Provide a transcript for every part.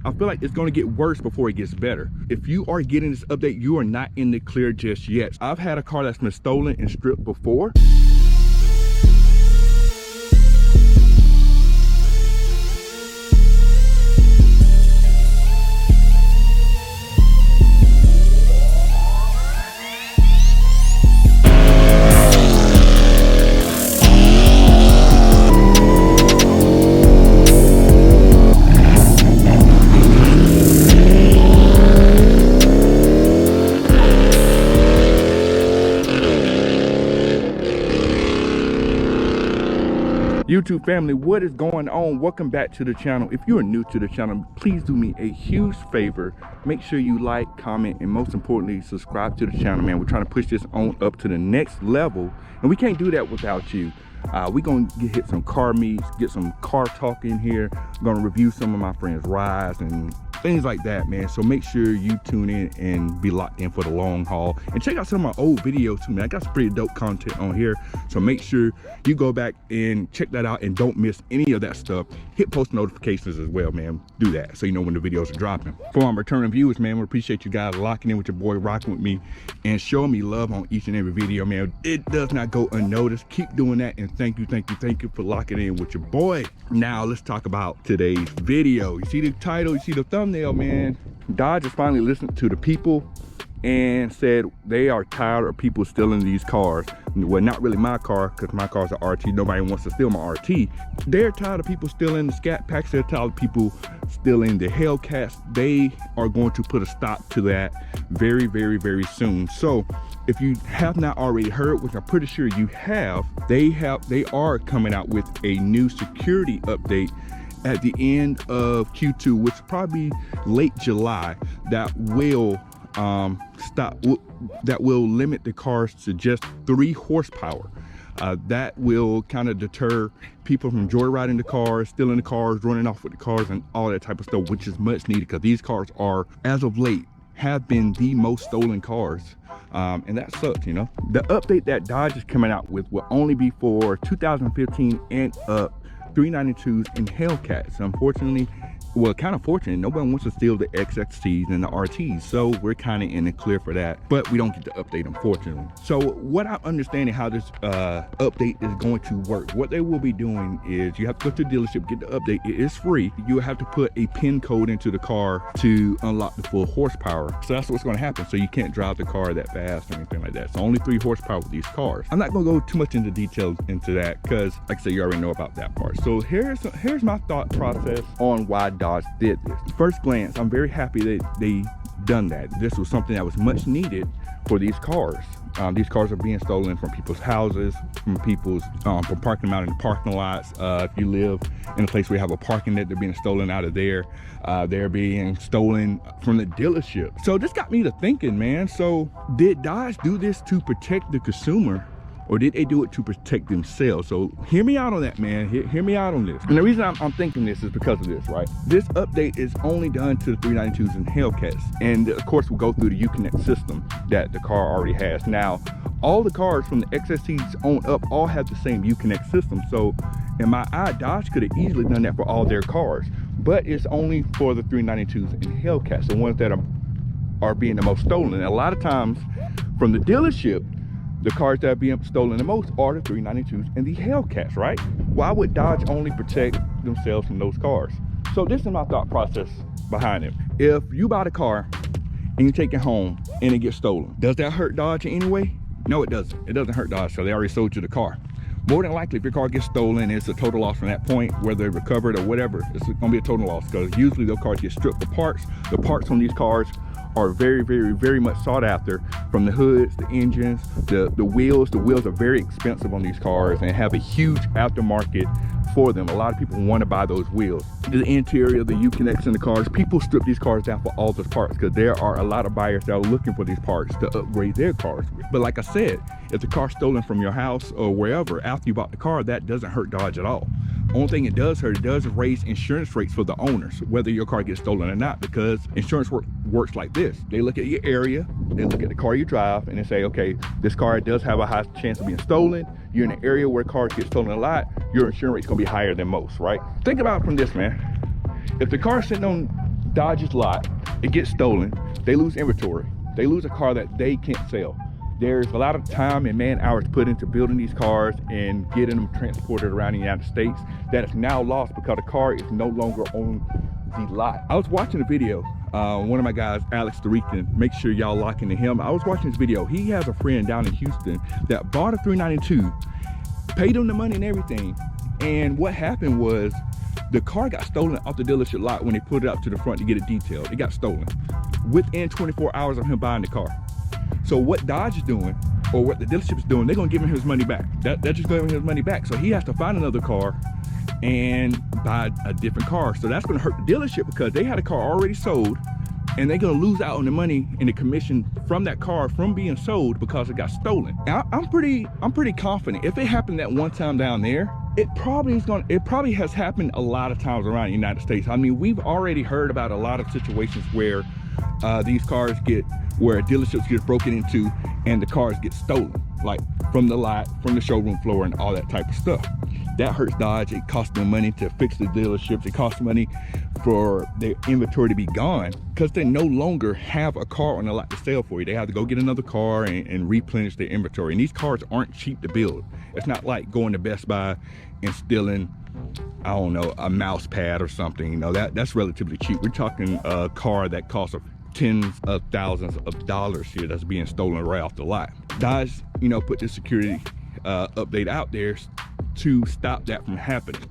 I feel like it's going to get worse before it gets better. If you are getting this update, you are not in the clear just yet. I've had a car that's been stolen and stripped before. YouTube family, what is going on? Welcome back to the channel. If you are new to the channel, please do me a huge favor. Make sure you like, comment, and most importantly, subscribe to the channel, man. We're trying to push this on up to the next level, and we can't do that without you. We're gonna hit some car meets, get some car talk in here. I'm gonna review some of my friends' rides and things like that, man. So make sure you tune in and be locked in for the long haul, and check out some of my old videos too, man. I got some pretty dope content on here, so make sure you go back and check that out and don't miss any of that stuff. Hit post notifications as well, man. Do that so you know when the videos are dropping. For my returning viewers, man, we appreciate you guys locking in with your boy, rocking with me, and showing me love on each and every video, man. It does not go unnoticed. Keep doing that, and thank you for locking in with your boy. Now let's talk about today's video. You see the title, you see the thumbnail, man. Dodge has finally listened to the people and said they are tired of people stealing these cars. Well, not really my car, because my car's an RT. Nobody wants to steal my RT. They're tired of people stealing the Scat Packs. They're tired of people stealing the Hellcats. They are going to put a stop to that very, very, very soon. So if you have not already heard, which I'm pretty sure you have, they are coming out with a new security update at the end of Q2, which is probably late July, that will limit the cars to just 3 horsepower. That will kind of deter people from joyriding the cars, stealing the cars, running off with the cars, and all that type of stuff, which is much needed, because these cars are, as of late, have been the most stolen cars. And that sucks, you know. The update that Dodge is coming out with will only be for 2015 and up 392s and Hellcats. Unfortunately, well, kind of fortunate, nobody wants to steal the XXTs and the RTs, so we're kind of in the clear for that, but we don't get the update, unfortunately. So what I'm understanding how this update is going to work, what they will be doing is you have to go to the dealership, get the update. It is free. You have to put a PIN code into the car to unlock the full horsepower. So that's what's going to happen. So you can't drive the car that fast or anything like that. So only 3 horsepower with these cars. I'm not going to go too much into details into that, because like I said, you already know about that part. So here's my thought process on why Dodge did this. First glance, I'm very happy that they done that. This was something that was much needed for these cars. These cars are being stolen from people's houses, from parking them out in the parking lots. If you live in a place where you have a parking net, they're being stolen out of there. They're being stolen from the dealership. So this got me to thinking, man. So did Dodge do this to protect the consumer, or did they do it to protect themselves? So hear me out on that, man. Hear me out on this. And the reason I'm thinking this is because of this, right? This update is only done to the 392s and Hellcats. And of course, we'll go through the Uconnect system that the car already has. Now, all the cars from the XSTs on up all have the same Uconnect system. So in my eye, Dodge could have easily done that for all their cars, but it's only for the 392s and Hellcats, the ones that are being the most stolen. And a lot of times from the dealership, the cars that are being stolen the most are the 392s and the Hellcats, right? Why would Dodge only protect themselves from those cars? So this is my thought process behind it. If you buy the car and you take it home and it gets stolen, does that hurt Dodge in any way? No, it doesn't. It doesn't hurt Dodge, so they already sold you the car. More than likely, if your car gets stolen, it's a total loss from that point, whether they recover it or whatever, it's gonna be a total loss, because usually those cars get stripped of parts. The parts on these cars are very, very, very much sought after, from the hoods, the engines, the wheels. The wheels are very expensive on these cars and have a huge aftermarket for them. A lot of people want to buy those wheels. The interior, the Uconnects in the cars, people strip these cars down for all those parts, because there are a lot of buyers that are looking for these parts to upgrade their cars with. But like I said, if the car's stolen from your house or wherever after you bought the car, that doesn't hurt Dodge at all. Only thing it does hurt, it does raise insurance rates for the owners, whether your car gets stolen or not, because insurance works like this. They look at your area, they look at the car you drive, and they say, okay, this car does have a high chance of being stolen. You're in an area where cars get stolen a lot, your insurance rate's gonna be higher than most, right? Think about it from this, man. If the car's sitting on Dodge's lot, it gets stolen, they lose inventory, they lose a car that they can't sell. There's a lot of time and man hours put into building these cars and getting them transported around the United States that is now lost because the car is no longer on the lot. I was watching a video, one of my guys, Alex the Rican, make sure y'all lock into him. I was watching this video. He has a friend down in Houston that bought a 392, paid him the money and everything. And what happened was the car got stolen off the dealership lot when they put it out to the front to get it detailed. It got stolen within 24 hours of him buying the car. So what Dodge is doing, or what the dealership is doing, they're gonna give him his money back. They're just gonna give him his money back. So he has to find another car and buy a different car. So that's gonna hurt the dealership because they had a car already sold and they're gonna lose out on the money and the commission from that car from being sold because it got stolen. I'm pretty confident if it happened that one time down there, it probably has happened a lot of times around the United States. I mean, we've already heard about a lot of situations where these cars where dealerships get broken into and the cars get stolen, like from the lot, from the showroom floor and all that type of stuff. That hurts Dodge. It costs them money to fix the dealerships. It costs money for their inventory to be gone because they no longer have a car on the lot to sell for you. They have to go get another car and replenish their inventory. And these cars aren't cheap to build. It's not like going to Best Buy and stealing, I don't know, a mouse pad or something. You know, that's relatively cheap. We're talking a car that costs tens of thousands of dollars here that's being stolen right off the lot. Dodge, you know, put this security update out there to stop that from happening.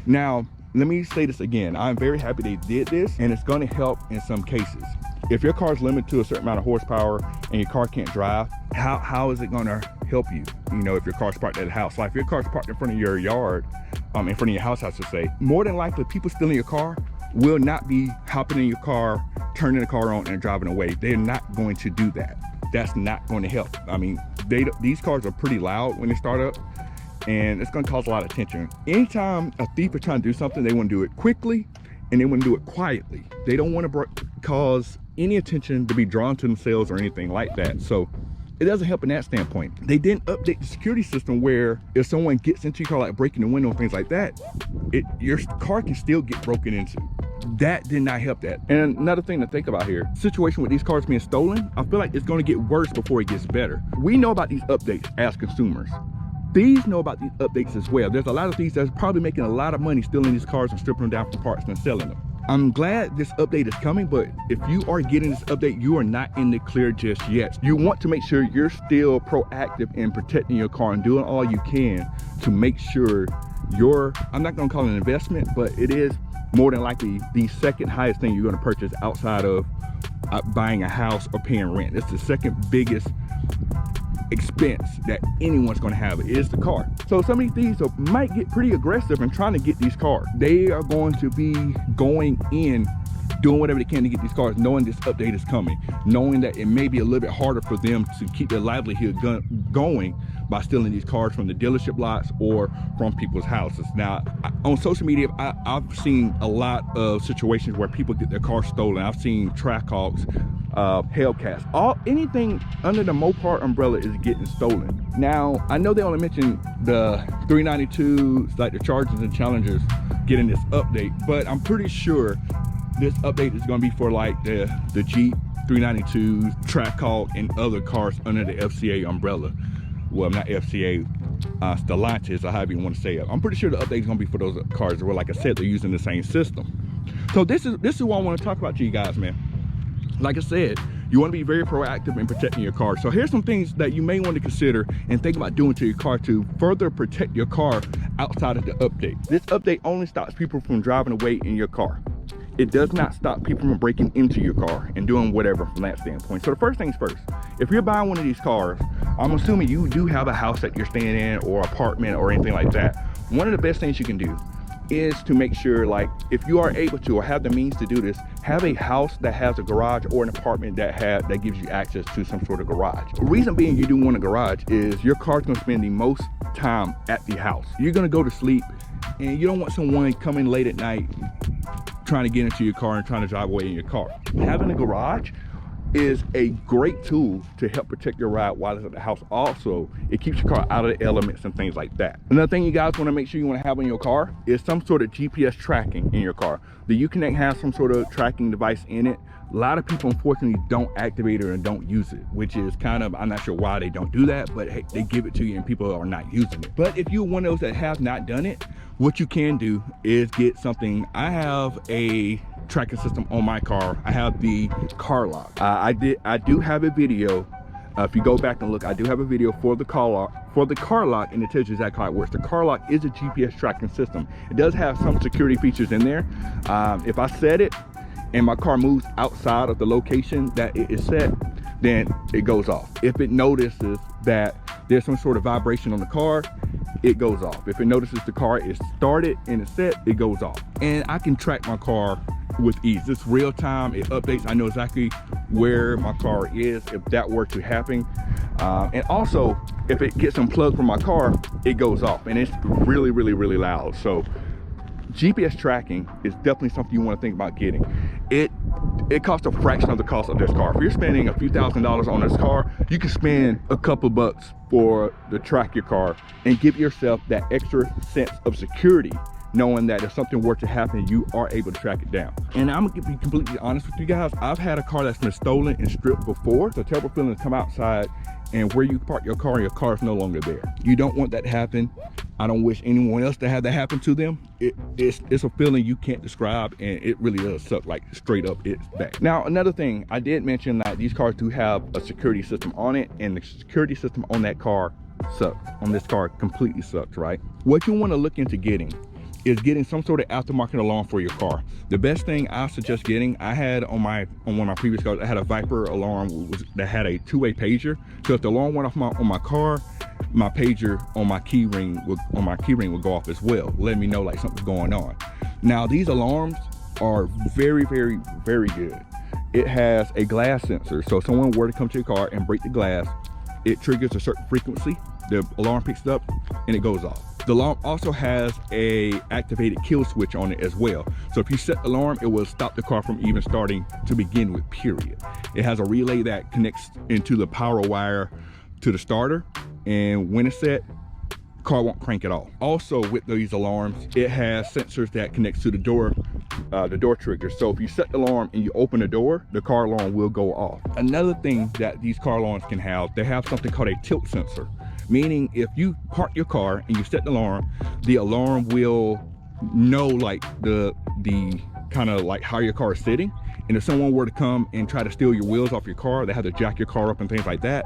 Now, let me say this again. I'm very happy they did this, and it's going to help in some cases. If your car is limited to a certain amount of horsepower and your car can't drive, how is it going to help you? You know, if your car's parked at a house, like if your car's parked in front of your yard, in front of your house, I should say, more than likely people stealing your car will not be hopping in your car, turning the car on and driving away. They're not going to do that. That's not going to help. I mean, these cars are pretty loud when they start up, and it's going to cause a lot of tension. Anytime a thief is trying to do something, they want to do it quickly and they want to do it quietly. They don't want to cause any attention to be drawn to themselves or anything like that. So it doesn't help in that standpoint. They didn't update the security system where if someone gets into your car, like breaking the window and things like that, your car can still get broken into. That did not help that. And another thing to think about here, situation with these cars being stolen, I feel like it's going to get worse before it gets better. We know about these updates as consumers. Thieves know about these updates as well. There's a lot of thieves that's probably making a lot of money stealing these cars and stripping them down from parts and selling them. I'm glad this update is coming, but if you are getting this update, you are not in the clear just yet. You want to make sure you're still proactive in protecting your car and doing all you can to make sure I'm not gonna call it an investment, but it is more than likely the second highest thing you're gonna purchase outside of buying a house or paying rent. It's the second biggest expense that anyone's going to have is the car. So some of these thieves might get pretty aggressive in trying to get these cars. They are going to be going in doing whatever they can to get these cars, knowing this update is coming, knowing that it may be a little bit harder for them to keep their livelihood going by stealing these cars from the dealership lots or from people's houses. Now, on social media, I've seen a lot of situations where people get their cars stolen. I've seen Trackhawks, hellcats, anything under the Mopar umbrella is getting stolen. Now, I know they only mentioned the 392s, like the Chargers and Challengers getting this update, but I'm pretty sure this update is going to be for like the Jeep 392s, Trackhawk, and other cars under the FCA umbrella. Well, not FCA, Stellantis, or however you want to say it. I'm pretty sure the update is going to be for those cars where, like I said, they're using the same system. So this is what I want to talk about to you guys, man. Like I said, you want to be very proactive in protecting your car. So here's some things that you may want to consider and think about doing to your car to further protect your car outside of the update. This update only stops people from driving away in your car. It does not stop people from breaking into your car and doing whatever from that standpoint. So the first things first, if you're buying one of these cars, I'm assuming you do have a house that you're staying in or apartment or anything like that. One of the best things you can do is to make sure, like, if you are able to or have the means to do this, have a house that has a garage or an apartment that gives you access to some sort of garage. The reason being you do want a garage is your car's gonna spend the most time at the house. You're gonna go to sleep and you don't want someone coming late at night trying to get into your car and trying to drive away in your car. Having a garage is a great tool to help protect your ride while it's at the house. Also, it keeps your car out of the elements and things like that. Another thing you guys want to make sure you want to have in your car is some sort of GPS tracking in your car. The Uconnect has some sort of tracking device in it. A lot of people unfortunately don't activate it and don't use it, which is kind of, I'm not sure why they don't do that, but hey, they give it to you and people are not using it. But if you're one of those that have not done it, what you can do is get something. I have a tracking system on my car. I have the car lock. I do have a video. If you go back and look, I do have a video for the car lock, and it tells you exactly how it works. The car lock is a GPS tracking system. It does have some security features in there. If I set it and my car moves outside of the location that it is set, then it goes off. If it notices that there's some sort of vibration on the car, it goes off. If it notices the car is started and it's set, it goes off. And I can track my car with ease. It's real time, it updates. I know exactly where my car is if that were to happen. And also, if it gets unplugged from my car, it goes off, and it's really, really, really loud. So GPS tracking is definitely something you want to think about getting. It costs a fraction of the cost of this car. If you're spending a few $1,000s on this car, you can spend a couple bucks to track your car and give yourself that extra sense of security, knowing that if something were to happen, you are able to track it down. And I'm gonna be completely honest with you guys, I've had a car that's been stolen and stripped before. It's a terrible feeling to come outside and where you park your car is no longer there. You don't want that to happen. I don't wish anyone else to have that happen to them. It's a feeling you can't describe, and it really does suck, like straight up it's bad. Now, another thing, I did mention that these cars do have a security system on it, and the security system on that car sucks. On this car completely sucks, right? What you want to look into getting is getting some sort of aftermarket alarm for your car. The best thing I suggest getting, I had on one of my previous cars, I had a Viper alarm that had a two-way pager. So if the alarm went off on my car, my pager on my key ring would go off as well, letting me know like something's going on. Now these alarms are very, very, very good. It has a glass sensor, so if someone were to come to your car and break the glass, it triggers a certain frequency, the alarm picks it up and it goes off. The alarm also has a activated kill switch on it as well. So if you set the alarm, it will stop the car from even starting to begin with, period. It has a relay that connects into the power wire to the starter, and when it's set, the car won't crank at all. Also with these alarms, it has sensors that connects to the door trigger. So if you set the alarm and you open the door, the car alarm will go off. Another thing that these car alarms can have, they have something called a tilt sensor. Meaning if you park your car and you set the alarm will know like the kind of like how your car is sitting. And if someone were to come and try to steal your wheels off your car, they have to jack your car up and things like that.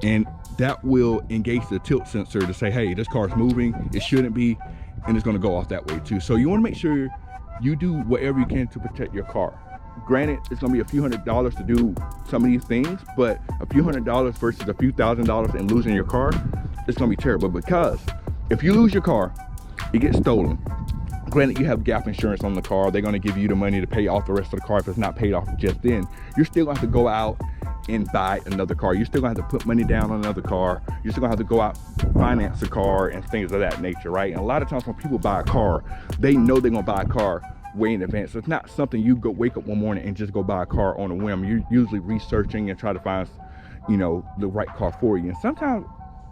And that will engage the tilt sensor to say, hey, this car is moving, it shouldn't be, and it's gonna go off that way too. So you wanna make sure you do whatever you can to protect your car. Granted, it's gonna be a few $100s to do some of these things, but a few $100s versus a few $1,000s and losing your car, it's gonna be terrible. Because if you lose your car, it gets stolen. Granted, you have gap insurance on the car. They're gonna give you the money to pay off the rest of the car. If it's not paid off just then, you're still gonna have to go out and buy another car. You're still gonna have to put money down on another car. You're still gonna have to go out, finance a car and things of that nature, right? And a lot of times when people buy a car, they know they're gonna buy a car way in advance. So it's not something you go wake up one morning and just go buy a car on a whim. You're usually researching and try to find, you know, the right car for you. And sometimes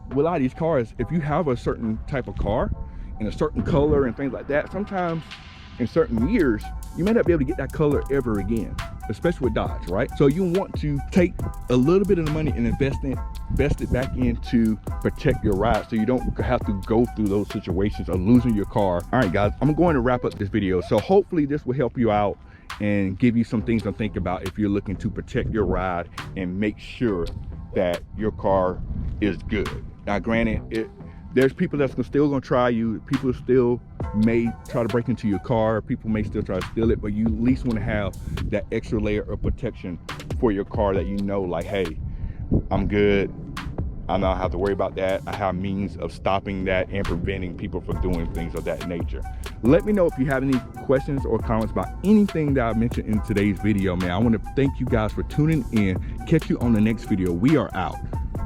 with a lot of these cars, if you have a certain type of car in a certain color and things like that, sometimes in certain years, you may not be able to get that color ever again, especially with Dodge, right? So you want to take a little bit of the money and invest it back in to protect your ride so you don't have to go through those situations of losing your car. All right, guys, I'm going to wrap up this video. So hopefully this will help you out and give you some things to think about if you're looking to protect your ride and make sure that your car is good. Now, granted, there's people that's still gonna try you. People still may try to break into your car. People may still try to steal it, but you at least wanna have that extra layer of protection for your car that you know, like, hey, I'm good. I don't have to worry about that. I have means of stopping that and preventing people from doing things of that nature. Let me know if you have any questions or comments about anything that I mentioned in today's video, man. I wanna thank you guys for tuning in. Catch you on the next video. We are out.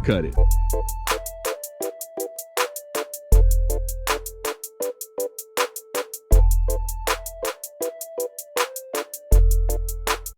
Cut it.